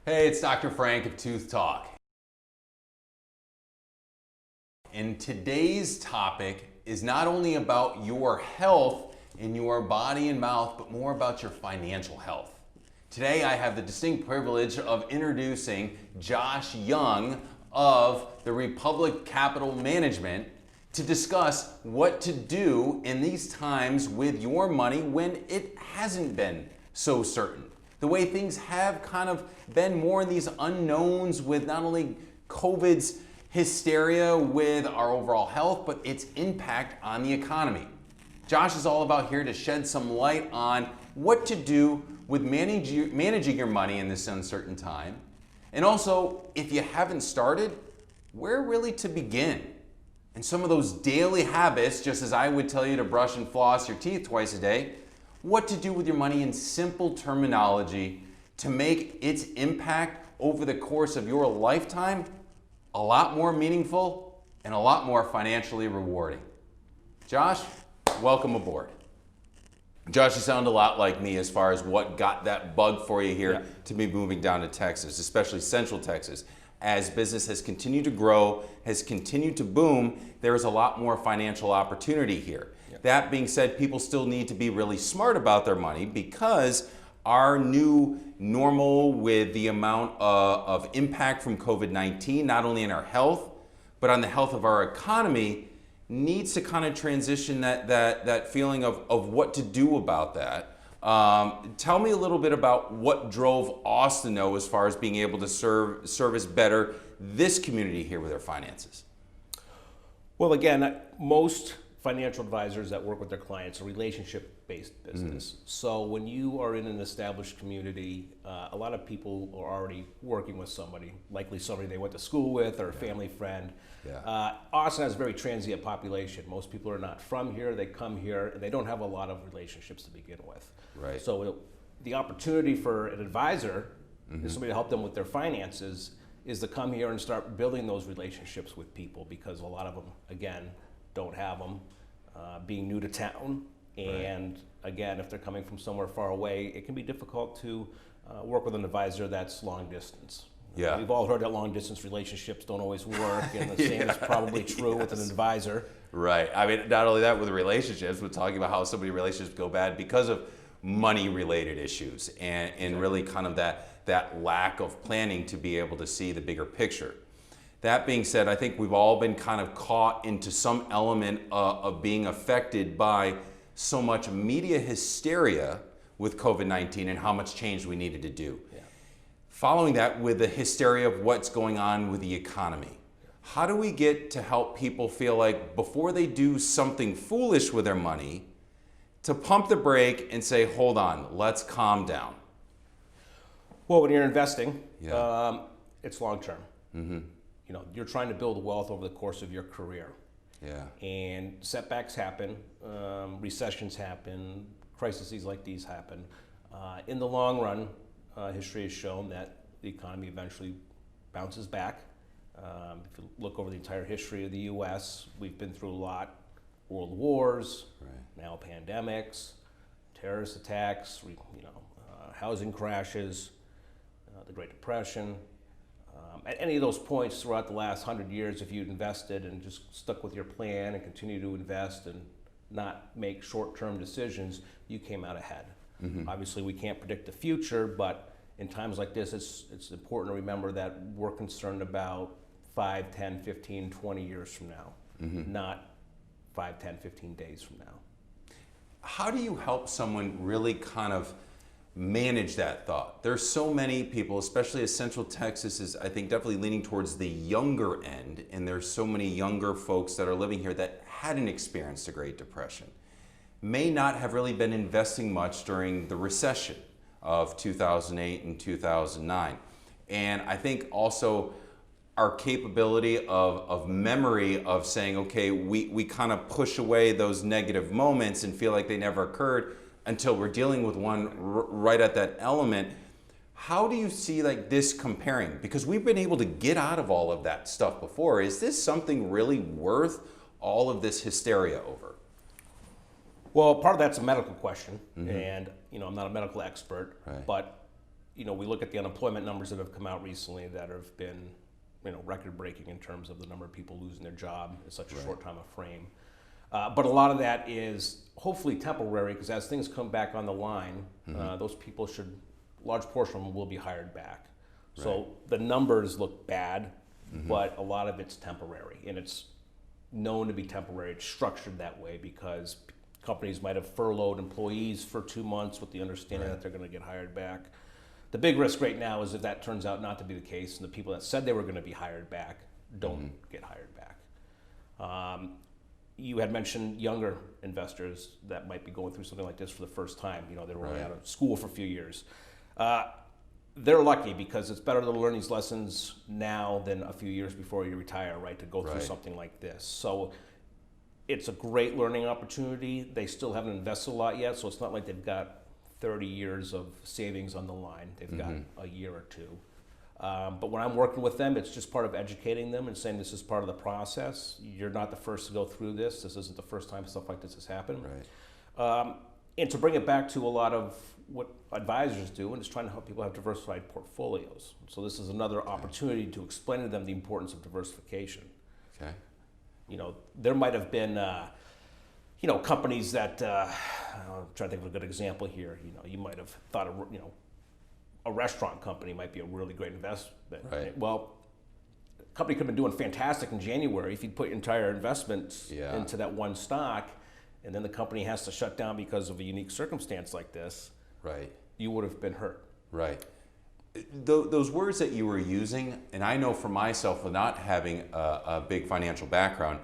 Hey, it's Dr. Frank of Tooth Talk. And today's topic is not only about your health in your body and mouth, but more about your financial health. Today I have the distinct privilege of introducing Josh Young of the Republic Capital Management to discuss what to do in these times with your money when it hasn't been so certain. The way things have kind of been more in these unknowns with not only COVID's hysteria with our overall health, but its impact on the economy. Josh is all about here to shed some light on what to do with managing your money in this uncertain time. And also, if you haven't started, where really to begin. And some of those daily habits, just as I would tell you to brush and floss your teeth twice a day, what to do with your money in simple terminology to make its impact over the course of your lifetime a lot more meaningful and a lot more financially rewarding. Josh, welcome aboard. Josh, you sound a lot like me as far as what got that bug for you here to be moving down to Texas, especially Central Texas. As business has continued to grow, has continued to boom, there is a lot more financial opportunity here. That being said, people still need to be really smart about their money because our new normal with the amount of impact from COVID-19, not only in our health, but on the health of our economy, needs to kind of transition that feeling of what to do about that. Tell me a little bit about what drove Austin, though, as far as being able to service better this community here with their finances. Well, again, most financial advisors that work with their clients are relationship-based business. So when you are in an established community, a lot of people are already working with somebody, likely somebody they went to school with or a family friend. Austin has a very transient population. Most people are not from here, they come here, and they don't have a lot of relationships to begin with. So the opportunity for an advisor, is somebody to help them with their finances, is to come here and start building those relationships with people, because a lot of them, again, don't have them, being new to town. And again, if they're coming from somewhere far away, it can be difficult to work with an advisor that's long distance. We've all heard that long distance relationships don't always work, and the same is probably true with an advisor. I mean, not only that with relationships, we're talking about how so many relationships go bad because of money related issues and really kind of that lack of planning to be able to see the bigger picture. That being said, I think we've all been kind of caught into some element of being affected by so much media hysteria with COVID-19 and how much change we needed to do. Following that, with the hysteria of what's going on with the economy, how do we get to help people feel like before they do something foolish with their money, to pump the brake and say, hold on, let's calm down? Well, when you're investing, it's long term. You know, you're trying to build wealth over the course of your career. And setbacks happen, recessions happen, crises like these happen. In the long run, history has shown that the economy eventually bounces back. If you look over the entire history of the U.S., we've been through a lot: world wars, now pandemics, terrorist attacks, housing crashes, the Great Depression. At any of those points throughout the last 100 years, if you'd invested and just stuck with your plan and continue to invest and not make short-term decisions, you came out ahead. Obviously, we can't predict the future, but in times like this, it's important to remember that we're concerned about 5, 10, 15, 20 years from now, not 5, 10, 15 days from now. How do you help someone really kind of manage that thought? There's so many people, especially as Central Texas is, I think, definitely leaning towards the younger end, and there's so many younger folks that are living here that hadn't experienced the Great Depression, may not have really been investing much during the recession of 2008 and 2009. And I think also our capability of memory of saying, okay, we kind of push away those negative moments and feel like they never occurred until we're dealing with one right at that element. How do you see like this comparing? Because we've been able to get out of all of that stuff before. Is this something really worth all of this hysteria over? Well, part of that's a medical question, and I'm not a medical expert, but we look at the unemployment numbers that have come out recently that have been, record-breaking in terms of the number of people losing their job in such a short time of frame. But a lot of that is hopefully temporary, because as things come back on the line, those people large portion of them will be hired back. Right. So the numbers look bad, but a lot of it's temporary, and it's known to be temporary. It's structured that way because companies might have furloughed employees for 2 months with the understanding that they're going to get hired back. The big risk right now is if that turns out not to be the case, and the people that said they were going to be hired back don't get hired back. You had mentioned younger investors that might be going through something like this for the first time. They were out of school for a few years. They're lucky because it's better to learn these lessons now than a few years before you retire, right? To go through something like this. So it's a great learning opportunity. They still haven't invested a lot yet, so it's not like they've got 30 years of savings on the line. They've got a year or two. But when I'm working with them, it's just part of educating them and saying this is part of the process. You're not the first to go through this. This isn't the first time stuff like this has happened. Right. And to bring it back to a lot of what advisors do, and it's trying to help people have diversified portfolios. So this is another opportunity to explain to them the importance of diversification. Okay. There might have been, companies that, I'm trying to think of a good example here. You might have thought, a restaurant company might be a really great investment. Right. Well, the company could have been doing fantastic in January if you'd put your entire investment into that one stock, and then the company has to shut down because of a unique circumstance like this. Right. You would have been hurt. Right. Those words that you were using, and I know for myself, with not having a big financial background,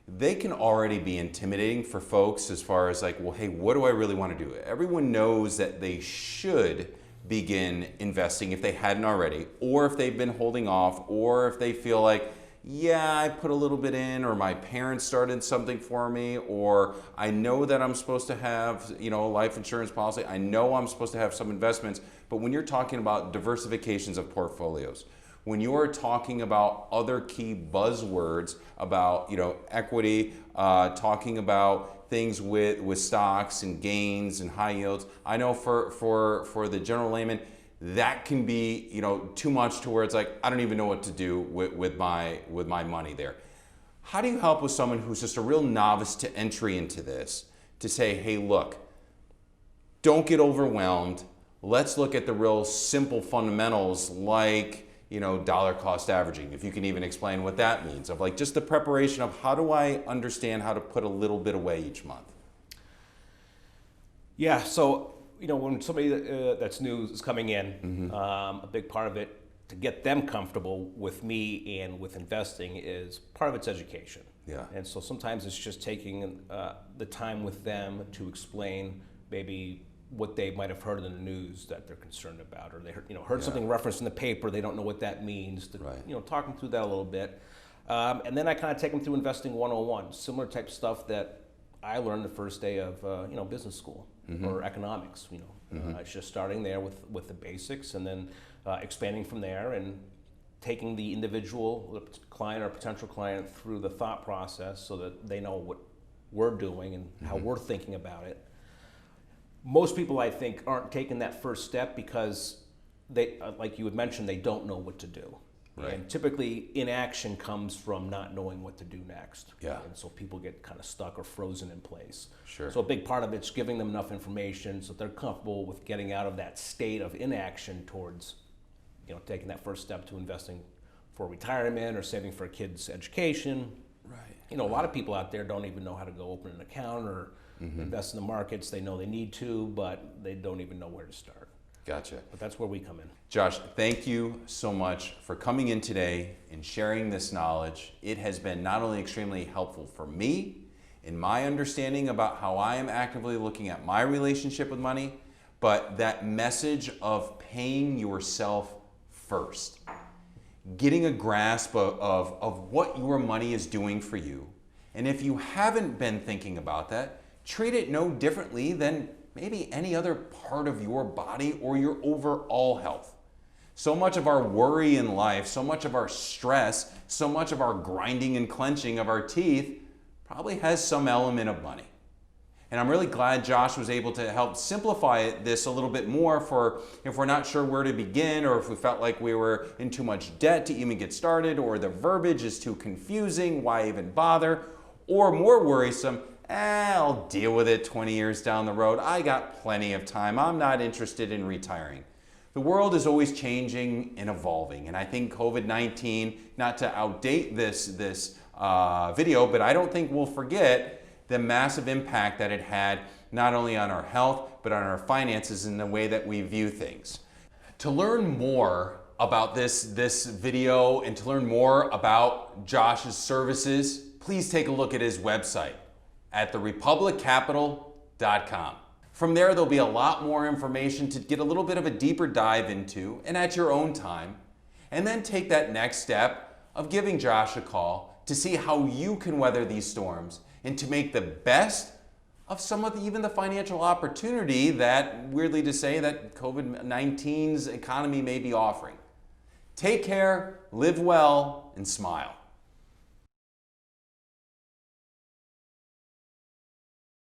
they can already be intimidating for folks as far as like, well, hey, what do I really want to do? Everyone knows that they should begin investing if they hadn't already, or if they've been holding off, or if they feel like, yeah, I put a little bit in, or my parents started something for me, or I know that I'm supposed to have, a life insurance policy. I know I'm supposed to have some investments. But when you're talking about diversifications of portfolios, when you're talking about other key buzzwords about, equity, talking about things with stocks and gains and high yields, I know for the general layman, that can be, too much to where it's like, I don't even know what to do with my money there. How do you help with someone who's just a real novice to entry into this to say, hey, look, don't get overwhelmed. Let's look at the real simple fundamentals like, dollar cost averaging, if you can even explain what that means, of like just the preparation of how do I understand how to put a little bit away each month? Yeah, so when somebody that's new is coming in, a big part of it to get them comfortable with me and with investing is part of it's education. Yeah. And so sometimes it's just taking the time with them to explain maybe what they might have heard in the news that they're concerned about, or they heard something referenced in the paper, they don't know what that means. Talking through that a little bit. And then I kind of take them through investing 101, similar type stuff that I learned the first day of business school or economics. It's just starting there with the basics, and then expanding from there and taking the individual client or potential client through the thought process so that they know what we're doing and how we're thinking about it. Most people, I think, aren't taking that first step because they, like you had mentioned, they don't know what to do. Right. And typically, inaction comes from not knowing what to do next. Yeah. And so people get kind of stuck or frozen in place. Sure. So a big part of it's giving them enough information so they're comfortable with getting out of that state of inaction towards, taking that first step to investing for retirement or saving for a kid's education. Right. A lot of people out there don't even know how to go open an account or invest in the markets. They know they need to, but they don't even know where to start. Gotcha. But that's where we come in. Josh, thank you so much for coming in today and sharing this knowledge. It has been not only extremely helpful for me in my understanding about how I am actively looking at my relationship with money, but that message of paying yourself first, getting a grasp of what your money is doing for you. And if you haven't been thinking about that, treat it no differently than maybe any other part of your body or your overall health. So much of our worry in life, so much of our stress, so much of our grinding and clenching of our teeth probably has some element of money. And I'm really glad Josh was able to help simplify this a little bit more for if we're not sure where to begin, or if we felt like we were in too much debt to even get started, or the verbiage is too confusing, why even bother? Or more worrisome, I'll deal with it 20 years down the road. I got plenty of time. I'm not interested in retiring. The world is always changing and evolving, and I think COVID-19, not to outdate this video, but I don't think we'll forget the massive impact that it had not only on our health, but on our finances and the way that we view things. To learn more about this video and to learn more about Josh's services, please take a look at his website at therepubliccapital.com. From there, there'll be a lot more information to get a little bit of a deeper dive into, and at your own time, and then take that next step of giving Josh a call to see how you can weather these storms and to make the best of some of even the financial opportunity that, weirdly to say, that COVID-19's economy may be offering. Take care, live well, and smile.